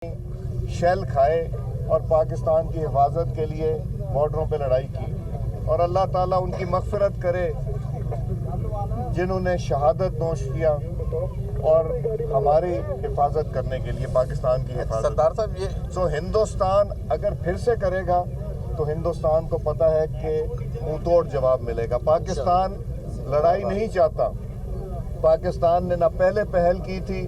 Shell खाए और पाकिस्तान की हिफाजत के लिए बॉर्डरों पे लड़ाई की, और अल्लाह ताला उनकी मग़फ़िरत करे जिन्होंने शहादत नोश किया और हमारी हिफाजत करने के लिए, पाकिस्तान की हिफाजत। सरदार साहब, ये तो हिंदुस्तान अगर फिर से करेगा तो हिंदुस्तान को पता है कि मुंह तोड़ जवाब मिलेगा। पाकिस्तान लड़ाई नहीं चाहता, पाकिस्तान ने ना पहले पहल की थी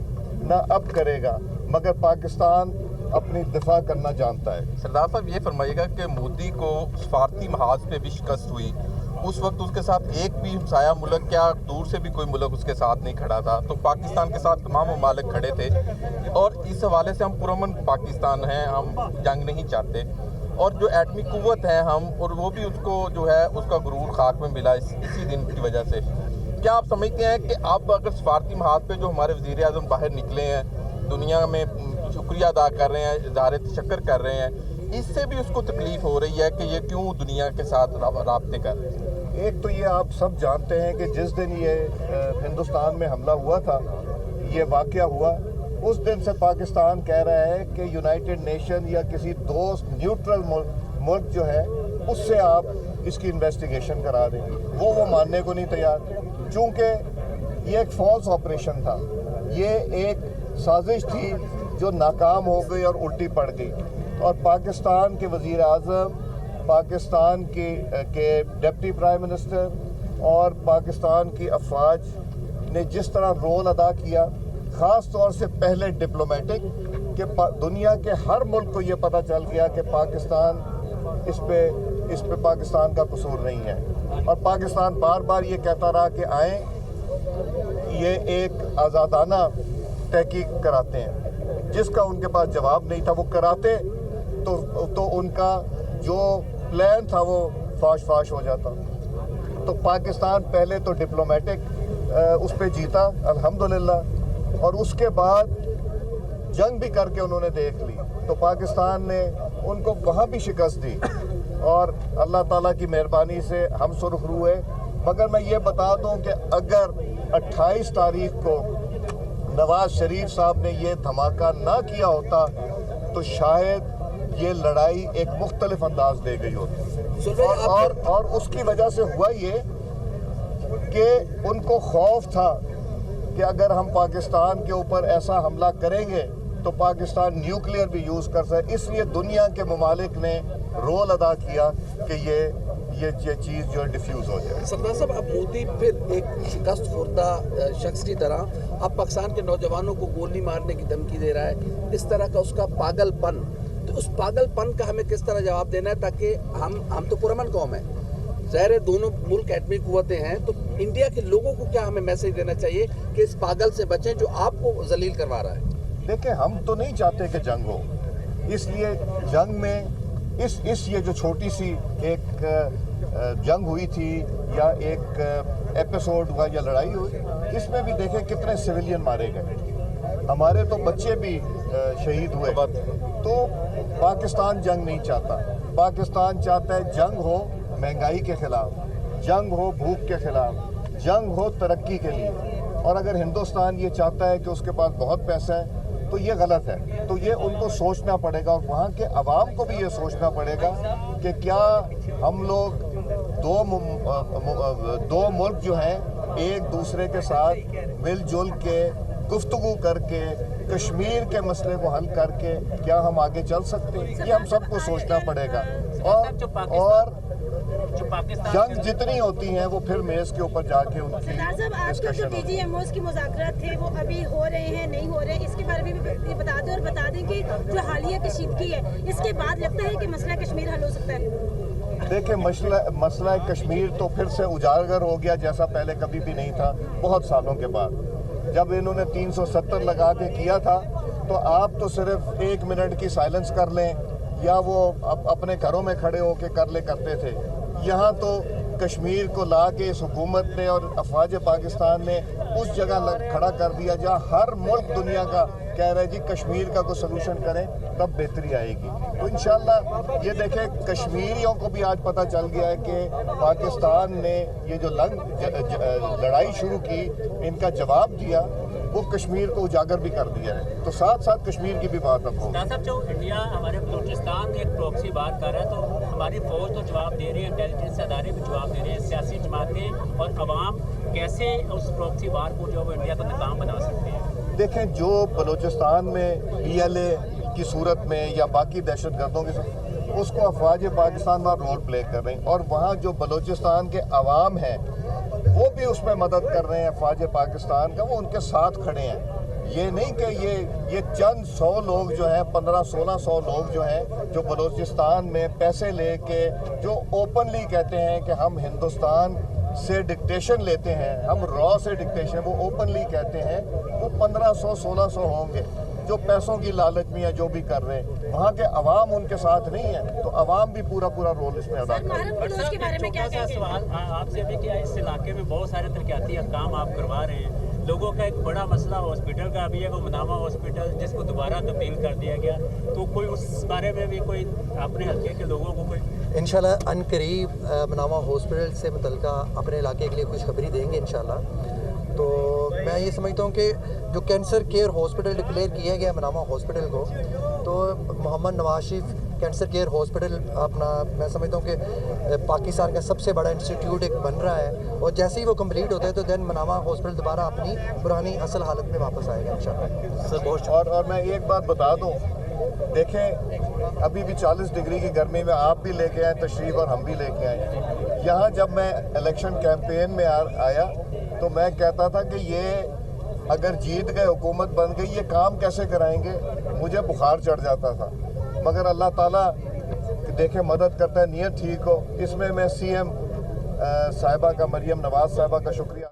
ना अब करेगा, मगर पाकिस्तान अपनी दिफा करना जानता है। सरदार साहब, ये फरमाइएगा कि मोदी को सफारती महाज पे भी शिकस्त हुई, उस वक्त उसके साथ एक भी हमसाया मुल्क, क्या दूर से भी कोई मुल्क उसके साथ नहीं खड़ा था, तो पाकिस्तान के साथ तमाम ममालिक खड़े थे। और इस हवाले से हम पुरअमन पाकिस्तान हैं, हम जंग नहीं चाहते, और जो एटमी कुव्वत है हम, और वो भी उसको जो है उसका गुरूर खाक में मिला इसी दिन की वजह से। क्या आप समझते हैं कि अब अगर सफारती महाज पे जो हमारे वज़ीर आज़म बाहर निकले हैं, दुनिया में शुक्रिया अदा कर रहे हैं, इज़हार तशक्कुर कर रहे हैं, इससे भी उसको तकलीफ़ हो रही है कि ये क्यों दुनिया के साथ राब्ते कर रहे हैं? एक तो ये आप सब जानते हैं कि जिस दिन ये हिंदुस्तान में हमला हुआ था, ये वाक़या हुआ, उस दिन से पाकिस्तान कह रहा है कि यूनाइटेड नेशन या किसी दोस्त न्यूट्रल मुल्क जो है उससे आप इसकी इन्वेस्टिगेशन करा दें। वो मानने को नहीं तैयार, चूँकि ये एक फॉल्स ऑपरेशन था, ये एक साजिश थी जो नाकाम हो गई और उल्टी पड़ गई। और पाकिस्तान के वज़ीर आज़म, पाकिस्तान के डिप्टी प्राइम मिनिस्टर और पाकिस्तान की अफवाज ने जिस तरह रोल अदा किया, ख़ास तौर से पहले डिप्लोमेटिक, कि दुनिया के हर मुल्क को ये पता चल गया कि पाकिस्तान इस पे पाकिस्तान का कसूर नहीं है। और पाकिस्तान बार बार ये कहता रहा कि आएँ, ये एक आज़ादाना तहकीक कराते हैं, जिसका उनके पास जवाब नहीं था। वो कराते तो उनका जो प्लान था वो फाश हो जाता। तो पाकिस्तान पहले तो डिप्लोमेटिक उस पे जीता अल्हम्दुलिल्लाह, और उसके बाद जंग भी करके उन्होंने देख ली, तो पाकिस्तान ने उनको वहाँ भी शिकस्त दी, और अल्लाह ताला की मेहरबानी से हम सुरखरू हुए। मगर मैं ये बता दूं कि अगर 28 तारीख को नवाज शरीफ साहब ने ये धमाका ना किया होता तो शायद ये लड़ाई एक मुख्तलिफ अंदाज ले गई होती। और उसकी वजह से हुआ ये कि उनको खौफ था कि अगर हम पाकिस्तान के ऊपर ऐसा हमला करेंगे तो पाकिस्तान न्यूक्लियर भी यूज़ कर सकता। इसलिए दुनिया के ममालिक ने रोल अदा किया कि ये चीज़ जो डिफ्यूज़ हो जाए। सरदार साहब, अब मोदी फिर एक शिकस्त खुर्दा शख्स की तरह अब पाकिस्तान के नौजवानों को गोली मारने की धमकी दे रहा है, इस तरह का उसका पागलपन, तो उस पागलपन का हमें किस तरह जवाब देना है, ताकि हम तो पुरअमन कौम है, ज़ाहिर है दोनों मुल्क एटमी कुव्वतें हैं, तो इंडिया के लोगों को क्या हमें मैसेज देना चाहिए कि इस पागल से बचें जो आपको जलील करवा रहा है? देखिए, हम तो नहीं चाहते कि जंग हो, इसलिए जंग में इस ये जो छोटी सी एक जंग हुई थी या एक एपिसोड हुआ या लड़ाई हुई, इसमें भी देखें कितने सिविलियन मारे गए, हमारे तो बच्चे भी शहीद हुए। तो पाकिस्तान जंग नहीं चाहता, पाकिस्तान चाहता है जंग हो महंगाई के ख़िलाफ़, जंग हो भूख के ख़िलाफ़, जंग हो तरक्की के लिए। और अगर हिंदुस्तान ये चाहता है कि उसके पास बहुत पैसा है तो ये गलत है। तो ये उनको सोचना पड़ेगा, और वहाँ के अवाम को भी ये सोचना पड़ेगा कि क्या हम लोग दो मुल्क जो हैं एक दूसरे के साथ मिलजुल के गुफ्तगू करके कश्मीर के मसले को हल करके क्या हम आगे चल सकते हैं, ये हम सबको सोचना पड़ेगा। और जंग जितनी होती हैं वो फिर मेज़ के ऊपर जाके उनकी डिस्कशन होती है। DGMOs की मुज़ाकरात थे वो अभी हो रहे हैं नहीं हो रहे, इसके बारे में भी बता दें, और बता दें कि जो हालिया कशीदगी है इसके बाद लगता है कि मसला कश्मीर हल हो सकता है। देखिए, मसला कश्मीर तो फिर से उजागर हो गया जैसा पहले कभी भी नहीं था। बहुत सालों के बाद जब इन्होंने 370 लगा के किया था, तो आप तो सिर्फ 1 मिनट की साइलेंस कर लें या वो अपने घरों में खड़े होकर करते थे। यहाँ तो कश्मीर को ला के इस हुकूमत ने और अफवाज पाकिस्तान ने उस जगह खड़ा कर दिया जहाँ हर मुल्क दुनिया का कह रहा है जी कश्मीर का कोई सलूशन करें तब बेहतरी आएगी। तो इंशाल्लाह ये देखें, कश्मीरियों को भी आज पता चल गया है कि पाकिस्तान ने ये जो लड़ाई शुरू की, इनका जवाब दिया, वो कश्मीर को उजागर भी कर दिया है। तो साथ साथ कश्मीर की भी बात अब होगी। साहब जो इंडिया हमारे बलूचिस्तान में एक प्रॉक्सी वार कर रहा है, तो हमारी फौज तो जवाब दे रही है, इंटेलिजेंस अदारे भी जवाब दे रहे हैं, सियासी जमातें और अवाम कैसे उस प्रॉक्सी वार को जो वो इंडिया को नाकाम बना सकते हैं? देखें, जो बलूचिस्तान में PLA की सूरत में या बाकी दहशतगर्दों की उसको अफवाज पाकिस्तान वहाँ रोल प्ले कर रहे हैं, और वहाँ जो बलूचिस्तान के अवाम हैं वो भी उसमें मदद कर रहे हैं अफवाज पाकिस्तान का, वो उनके साथ खड़े हैं। ये नहीं कि ये चंद 100 लोग जो हैं, 1500-1600 लोग जो हैं, जो बलूचिस्तान में पैसे लेके जो ओपनली कहते हैं कि हम हिंदुस्तान से डिक्टेशन लेते हैं, हम रॉ से डिक्टेशन, वो ओपनली कहते हैं, वो 1500-1600 होंगे जो पैसों की लालच में या जो भी कर रहे हैं। वहाँ के अवाम उनके साथ नहीं है, तो अवाम भी पूरा रोल इसमें अदा कर रहे हैं। और के बारे में क्या छोटा सा सवाल आपसे भी, क्या इस इलाके में बहुत सारे तरक्याती काम आप करवा रहे हैं, लोगों का एक बड़ा मसला हॉस्पिटल का भी है, वो मनामा हॉस्पिटल जिसको दोबारा तब्दील कर दिया गया, तो कोई उस बारे में भी कोई अपने हल्के के लोगों को कोई इंशाल्लाह अनकरीब मनामा हॉस्पिटल से मुतल्लिका अपने इलाके के लिए खुशखबरी देंगे इंशाल्लाह। तो मैं ये समझता हूँ कि जो कैंसर केयर हॉस्पिटल डिक्लेयर किया गया मनामा हॉस्पिटल को, तो Mohammad Nawaz Sharif cancer care hospital अपना, मैं समझता हूँ कि पाकिस्तान का सबसे बड़ा इंस्टीट्यूट एक बन रहा है, और जैसे ही वो कंप्लीट होता है तो देन मनामा हॉस्पिटल दोबारा अपनी पुरानी असल हालत में वापस आएगा इंशाल्लाह। सर बहुत और मैं एक बात बता दूं, देखें अभी भी 40 डिग्री की गर्मी में आप भी लेके आए तशरीफ और हम भी लेके आए। यहाँ जब मैं इलेक्शन कैंपेन में आया तो मैं कहता था कि ये अगर जीत गए, हुकूमत बन गई, ये काम कैसे कराएंगे, मुझे बुखार चढ़ जाता था। मगर अल्लाह ताला देखे मदद करता है, नीयत ठीक हो। इसमें मैं CM साहिबा का, मरियम नवाज साहिबा का शुक्रिया